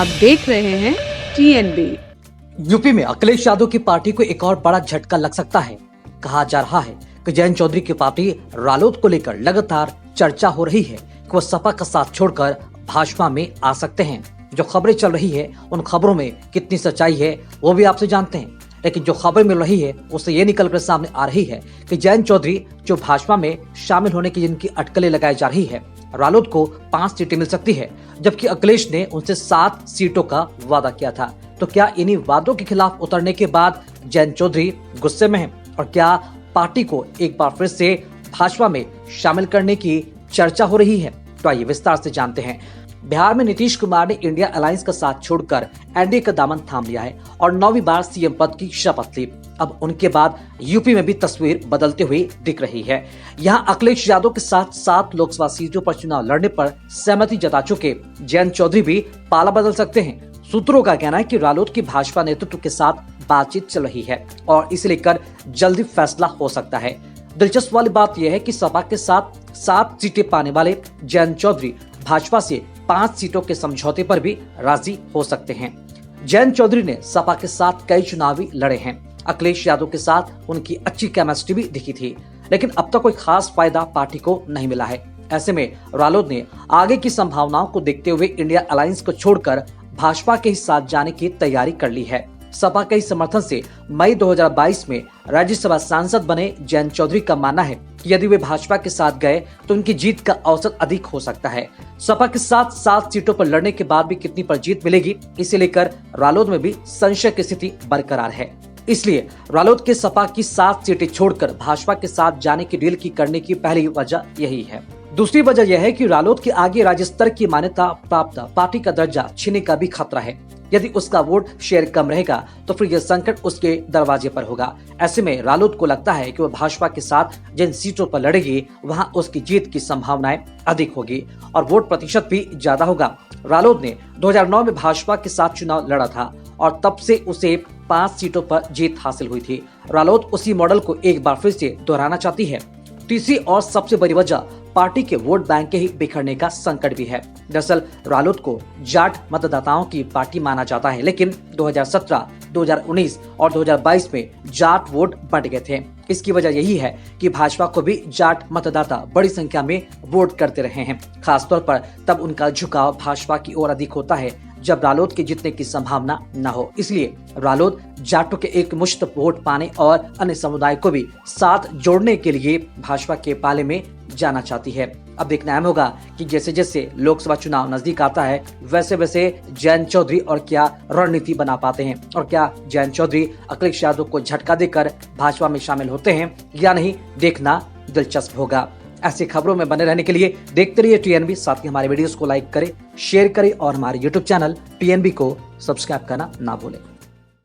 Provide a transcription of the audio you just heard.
आप देख रहे हैं TNB। यूपी में अखिलेश यादव की पार्टी को एक और बड़ा झटका लग सकता है। कहा जा रहा है कि जयंत चौधरी की पार्टी रालोद को लेकर लगातार चर्चा हो रही है कि वो सपा का साथ छोड़कर भाजपा में आ सकते हैं। जो खबरें चल रही है उन खबरों में कितनी सच्चाई है वो भी आपसे जानते हैं, लेकिन जो खबर मिल रही है उससे ये निकल कर सामने आ रही है कि जयंत चौधरी जो भाजपा में शामिल होने की जिनकी अटकलें लगाई जा रही है, रालोद को 5 सीटें मिल सकती है, जबकि अखिलेश ने उनसे 7 सीटों का वादा किया था। तो क्या इन्हीं वादों के खिलाफ उतरने के बाद जयंत चौधरी गुस्से में हैं और क्या पार्टी को एक बार फिर से भाजपा में शामिल करने की चर्चा हो रही है? तो आइए विस्तार से जानते हैं। बिहार में नीतीश कुमार ने इंडिया अलायंस का साथ छोड़कर एनडीए का दामन थाम लिया है और 9वीं बार सीएम पद की शपथ ली। अब उनके बाद यूपी में भी तस्वीर बदलते हुए दिख रही है। यहाँ अखिलेश यादव के साथ 7 लोकसभा सीटों पर चुनाव लड़ने पर सहमति जता चुके जयंत चौधरी भी पाला बदल सकते हैं। सूत्रों का कहना है कि रालोद की भाजपा नेतृत्व के साथ बातचीत चल रही है और इसे लेकर जल्दी फैसला हो सकता है। दिलचस्प वाली बात यह है कि सपा के साथ 7 सीटें पाने वाले जयंत चौधरी भाजपा से 5 सीटों के समझौते पर भी राजी हो सकते हैं। जयंत चौधरी ने सपा के साथ कई चुनावी लड़े हैं। अखिलेश यादव के साथ उनकी अच्छी केमिस्ट्री भी दिखी थी, लेकिन अब तक कोई खास फायदा पार्टी को नहीं मिला है। ऐसे में रालोद ने आगे की संभावनाओं को देखते हुए इंडिया अलायंस को छोड़कर भाजपा के साथ जाने की तैयारी कर ली है। सपा के समर्थन से मई 2022 में राज्यसभा सांसद बने जयंत चौधरी का मानना है कि यदि वे भाजपा के साथ गए तो उनकी जीत का औसत अधिक हो सकता है। सपा के साथ 7 सीटों पर लड़ने के बाद भी कितनी पर जीत मिलेगी, इसे लेकर रालोद में भी संशय की स्थिति बरकरार है। इसलिए रालोद के सपा की 7 सीटें छोड़कर भाजपा के साथ जाने की डील की करने की पहली वजह यही है। दूसरी वजह यह है कि रालोद के आगे राज्य स्तर की मान्यता प्राप्त पार्टी का दर्जा छीनने का भी खतरा है। यदि उसका वोट शेयर कम रहेगा तो फिर यह संकट उसके दरवाजे पर होगा। ऐसे में रालोद को लगता है कि वह भाजपा के साथ जिन सीटों पर लड़ेगी वहां उसकी जीत की संभावनाएं अधिक होगी और वोट प्रतिशत भी ज्यादा होगा। रालोद ने 2009 में भाजपा के साथ चुनाव लड़ा था और तब से उसे 5 सीटों पर जीत हासिल हुई थी। रालोद उसी मॉडल को एक बार फिर से दोहराना चाहती है। तीसरी और सबसे बड़ी वजह पार्टी के वोट बैंक के ही बिखरने का संकट भी है। दरअसल रालोद को जाट मतदाताओं की पार्टी माना जाता है, लेकिन 2017, 2019 और 2022 में जाट वोट बंट गए थे। इसकी वजह यही है कि भाजपा को भी जाट मतदाता बड़ी संख्या में वोट करते रहे हैं। खासतौर पर तब उनका झुकाव भाजपा की ओर अधिक होता है जब रालोद के जीतने की संभावना न हो। इसलिए रालोद जाटों के एक मुश्त वोट पाने और अन्य समुदाय को भी साथ जोड़ने के लिए भाजपा के पाले में जाना चाहती है। अब देखना अहम होगा कि जैसे जैसे लोकसभा चुनाव नजदीक आता है वैसे वैसे जयंत चौधरी और क्या रणनीति बना पाते हैं और क्या जयंत चौधरी अखिलेश यादव को झटका देकर भाजपा में शामिल होते हैं या नहीं, देखना दिलचस्प होगा। ऐसी खबरों में बने रहने के लिए देखते रहिए TNB। साथ ही हमारे वीडियोस को लाइक करें, शेयर करें और हमारे YouTube चैनल TNB को सब्सक्राइब करना ना भूलें।